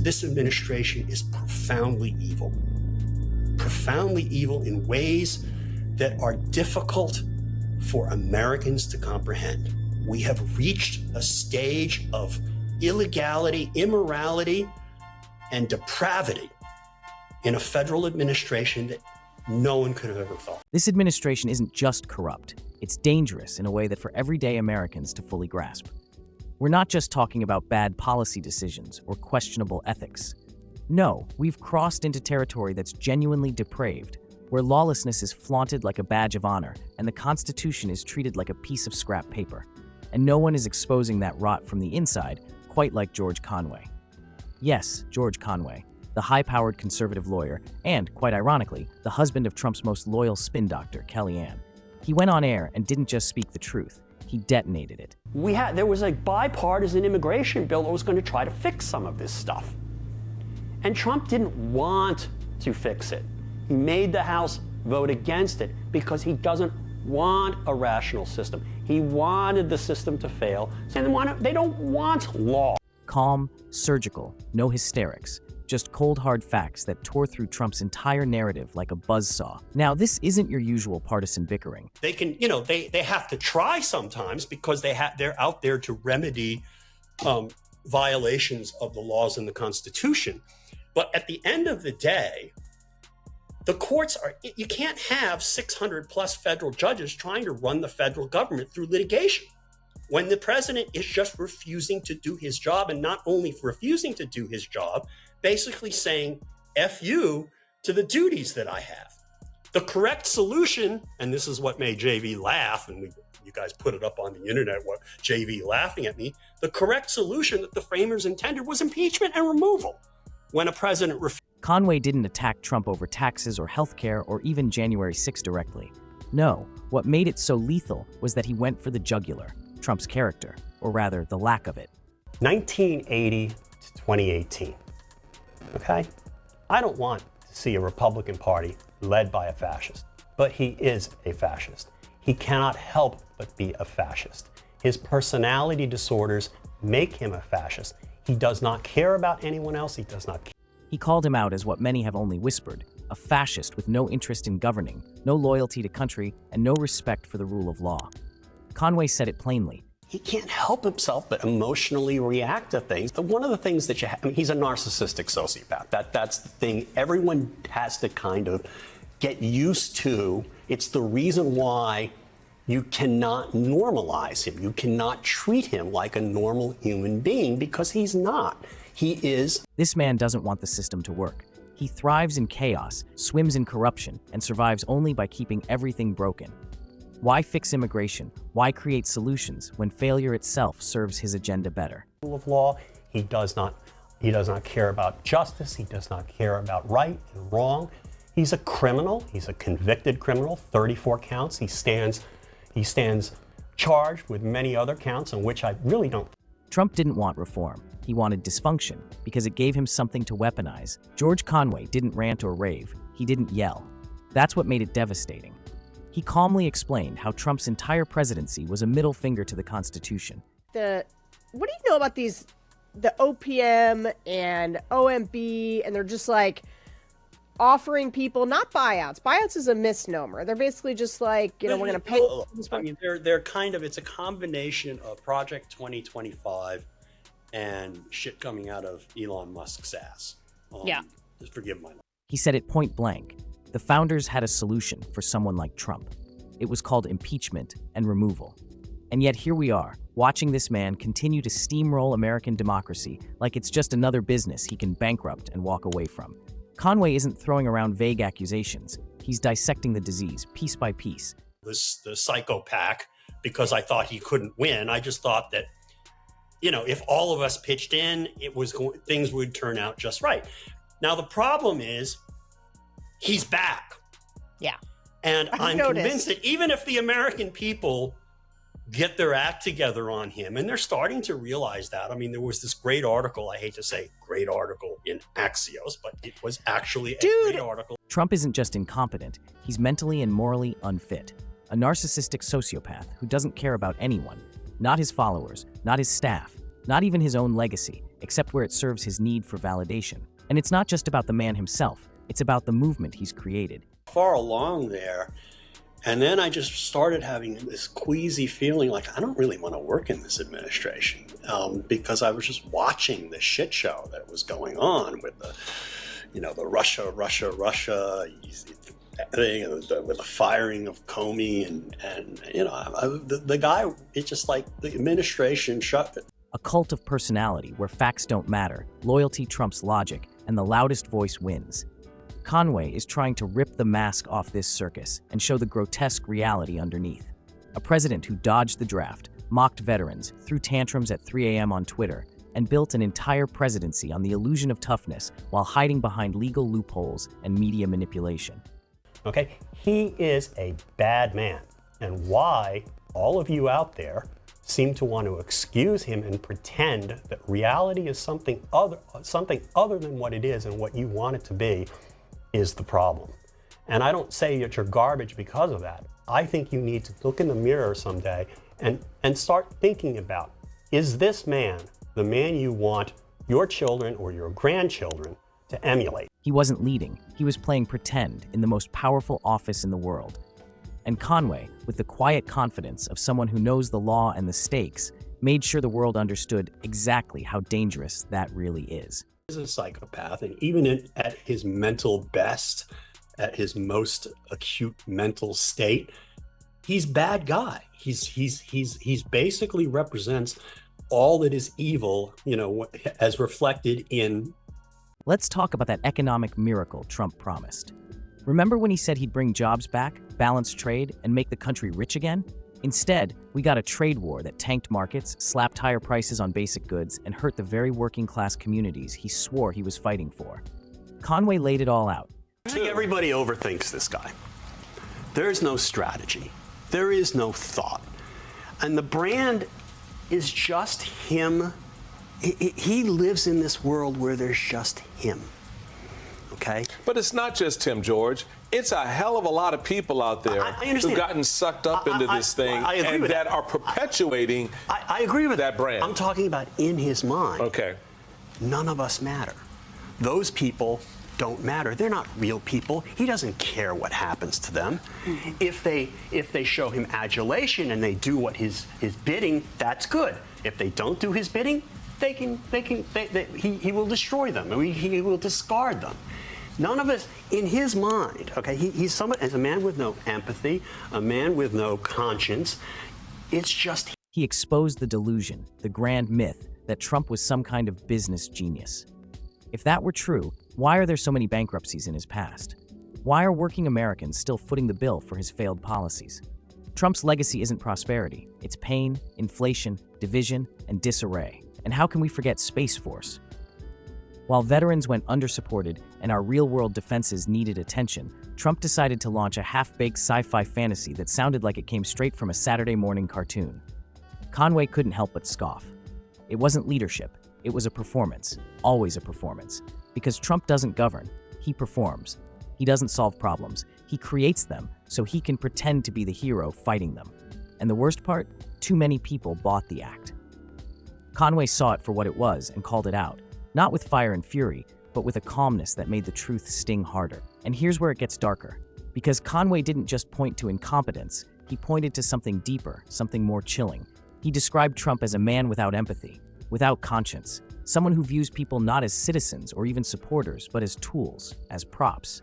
This administration is profoundly evil in ways that are difficult for Americans to comprehend. We have reached a stage of illegality, immorality, and depravity in a federal administration that no one could have ever thought. This administration isn't just corrupt. It's dangerous in a way that for everyday Americans to fully grasp. We're not just talking about bad policy decisions or questionable ethics. No, we've crossed into territory that's genuinely depraved, where lawlessness is flaunted like a badge of honor and the Constitution is treated like a piece of scrap paper. And no one is exposing that rot from the inside, quite like George Conway. Yes, George Conway, the high-powered conservative lawyer and, quite ironically, the husband of Trump's most loyal spin doctor, Kellyanne. He went on air and didn't just speak the truth, he detonated it. There was a bipartisan immigration bill that was going to try to fix some of this stuff. And Trump didn't want to fix it. He made the House vote against it because he doesn't want a rational system. He wanted the system to fail, and they don't want law. Calm, surgical, no hysterics, just cold hard facts that tore through Trump's entire narrative like a buzzsaw. Now, this isn't your usual partisan bickering. They can, they have to try sometimes because they're out there to remedy violations of the laws in the Constitution. But at the end of the day, the courts you can't have 600 plus federal judges trying to run the federal government through litigation when the president is just refusing to do his job, and not only refusing to do his job, basically saying F you to the duties that I have. The correct solution, and this is what made JV laugh, and you guys put it up on the internet, what JV laughing at me, the correct solution that the framers intended was impeachment and removal. When a president Conway didn't attack Trump over taxes or healthcare or even January 6 directly. No, what made it so lethal was that he went for the jugular, Trump's character, or rather, the lack of it. 1980 to 2018, okay? I don't want to see a Republican Party led by a fascist, but he is a fascist. He cannot help but be a fascist. His personality disorders make him a fascist. He does not care about anyone else. He does not care. He called him out as what many have only whispered, a fascist with no interest in governing, no loyalty to country, and no respect for the rule of law. Conway said it plainly. He can't help himself but emotionally react to things. One of the things that he's a narcissistic sociopath. That's the thing everyone has to kind of get used to. It's the reason why you cannot normalize him. You cannot treat him like a normal human being because he's not. He is. This man doesn't want the system to work. He thrives in chaos, swims in corruption, and survives only by keeping everything broken. Why fix immigration? Why create solutions when failure itself serves his agenda better? Rule of law. He does not care about justice. He does not care about right and wrong. He's a criminal. He's a convicted criminal, 34 counts. He stands charged with many other counts on which I really don't. Trump didn't want reform. He wanted dysfunction because it gave him something to weaponize. George Conway didn't rant or rave. He didn't yell. That's what made it devastating. He calmly explained how Trump's entire presidency was a middle finger to the Constitution. What do you know about the OPM and OMB, and they're just like offering people, not buyouts. Buyouts is a misnomer. They're basically just like, we're going to pay. I mean, they're kind of, it's a combination of Project 2025 and shit coming out of Elon Musk's ass. Yeah. Just forgive my language. He said it point blank. The founders had a solution for someone like Trump. It was called impeachment and removal. And yet here we are, watching this man continue to steamroll American democracy like it's just another business he can bankrupt and walk away from. Conway isn't throwing around vague accusations. He's dissecting the disease piece by piece. The psychopath, because I thought he couldn't win. I just thought that, if all of us pitched in, things would turn out just right. Now, the problem is he's back. Yeah. And I'm convinced that even if the American people get their act together on him, and they're starting to realize that. I mean, there was this great article, I hate to say great article in Axios, but it was actually a great article. Trump isn't just incompetent, he's mentally and morally unfit. A narcissistic sociopath who doesn't care about anyone, not his followers, not his staff, not even his own legacy. except where it serves his need for validation. And it's not just about the man himself, it's about the movement he's created. Far along there, and then I just started having this queasy feeling like I don't really want to work in this administration, because I was just watching the shit show that was going on with the Russia thing, with the firing of Comey, and the guy. It's just like the administration shut it. A cult of personality where facts don't matter, loyalty trumps logic, and the loudest voice wins. Conway is trying to rip the mask off this circus and show the grotesque reality underneath. A president who dodged the draft, mocked veterans, threw tantrums at 3 a.m. on Twitter, and built an entire presidency on the illusion of toughness while hiding behind legal loopholes and media manipulation. Okay, he is a bad man. And why all of you out there seem to want to excuse him and pretend that reality is something other than what it is and what you want it to be is the problem. And I don't say that you're garbage because of that. I think you need to look in the mirror someday and start thinking about, is this man the man you want your children or your grandchildren to emulate? He wasn't leading, he was playing pretend in the most powerful office in the world. And Conway, with the quiet confidence of someone who knows the law and the stakes, made sure the world understood exactly how dangerous that really is. He's a psychopath, and even at his mental best, at his most acute mental state, he's bad guy. He's basically represents all that is evil, as reflected in. Let's talk about that economic miracle Trump promised. Remember when he said he'd bring jobs back, balance trade, and make the country rich again? Instead, we got a trade war that tanked markets, slapped higher prices on basic goods, and hurt the very working-class communities he swore he was fighting for. Conway laid it all out. I think everybody overthinks this guy. There's no strategy. There is no thought. And the brand is just him. He lives in this world where there's just him. Okay? But it's not just him, George. It's a hell of a lot of people out there who've gotten sucked up into this thing and that are perpetuating I agree with that brand. I'm talking about in his mind. Okay. None of us matter. Those people don't matter. They're not real people. He doesn't care what happens to them. If they show him adulation and they do what his bidding, that's good. If they don't do his bidding, he will destroy them. He will discard them. None of us, in his mind, okay, he's someone, as a man with no empathy, a man with no conscience. It's just. He exposed the delusion, the grand myth, that Trump was some kind of business genius. If that were true, why are there so many bankruptcies in his past? Why are working Americans still footing the bill for his failed policies? Trump's legacy isn't prosperity, it's pain, inflation, division, and disarray. And how can we forget Space Force? While veterans went undersupported and our real-world defenses needed attention, Trump decided to launch a half-baked sci-fi fantasy that sounded like it came straight from a Saturday morning cartoon. Conway couldn't help but scoff. It wasn't leadership, it was a performance, always a performance. Because Trump doesn't govern, he performs. He doesn't solve problems, he creates them so he can pretend to be the hero fighting them. And the worst part? Too many people bought the act. Conway saw it for what it was and called it out. Not with fire and fury, but with a calmness that made the truth sting harder. And here's where it gets darker. Because Conway didn't just point to incompetence, he pointed to something deeper, something more chilling. He described Trump as a man without empathy, without conscience, someone who views people not as citizens or even supporters, but as tools, as props.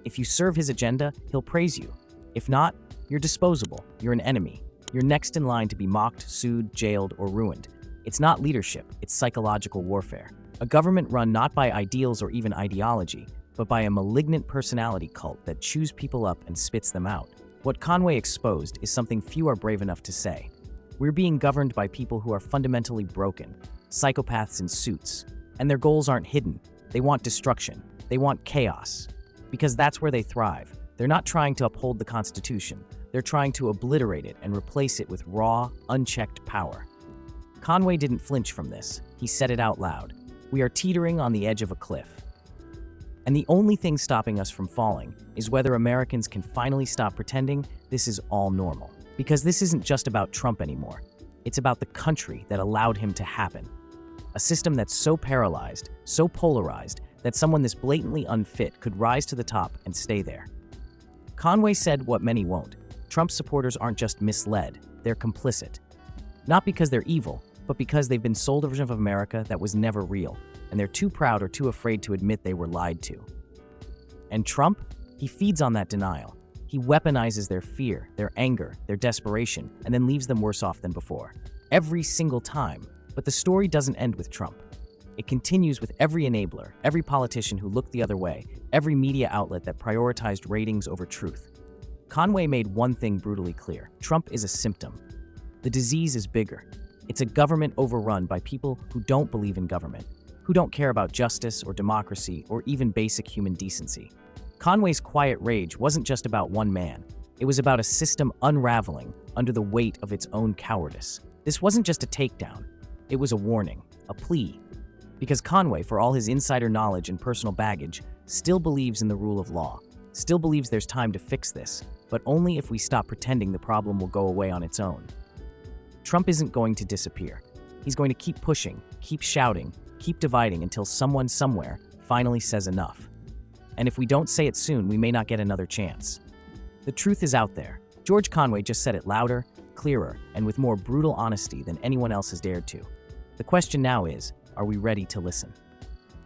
If you serve his agenda, he'll praise you. If not, you're disposable, you're an enemy. You're next in line to be mocked, sued, jailed, or ruined. It's not leadership, it's psychological warfare. A government run not by ideals or even ideology, but by a malignant personality cult that chews people up and spits them out. What Conway exposed is something few are brave enough to say. We're being governed by people who are fundamentally broken, psychopaths in suits. And their goals aren't hidden. They want destruction. They want chaos. Because that's where they thrive. They're not trying to uphold the Constitution. They're trying to obliterate it and replace it with raw, unchecked power. Conway didn't flinch from this. He said it out loud. We are teetering on the edge of a cliff. And the only thing stopping us from falling is whether Americans can finally stop pretending this is all normal. Because this isn't just about Trump anymore. It's about the country that allowed him to happen. A system that's so paralyzed, so polarized, that someone this blatantly unfit could rise to the top and stay there. Conway said what many won't. Trump supporters aren't just misled, they're complicit. Not because they're evil, but because they've been sold a version of America that was never real, and they're too proud or too afraid to admit they were lied to. And Trump? He feeds on that denial. He weaponizes their fear, their anger, their desperation, and then leaves them worse off than before. Every single time. But the story doesn't end with Trump. It continues with every enabler, every politician who looked the other way, every media outlet that prioritized ratings over truth. Conway made one thing brutally clear: Trump is a symptom. The disease is bigger. It's a government overrun by people who don't believe in government, who don't care about justice or democracy or even basic human decency. Conway's quiet rage wasn't just about one man. It was about a system unraveling under the weight of its own cowardice. This wasn't just a takedown. It was a warning, a plea. Because Conway, for all his insider knowledge and personal baggage, still believes in the rule of law, still believes there's time to fix this, but only if we stop pretending the problem will go away on its own. Trump isn't going to disappear. He's going to keep pushing, keep shouting, keep dividing until someone somewhere finally says enough. And if we don't say it soon, we may not get another chance. The truth is out there. George Conway just said it louder, clearer, and with more brutal honesty than anyone else has dared to. The question now is, are we ready to listen?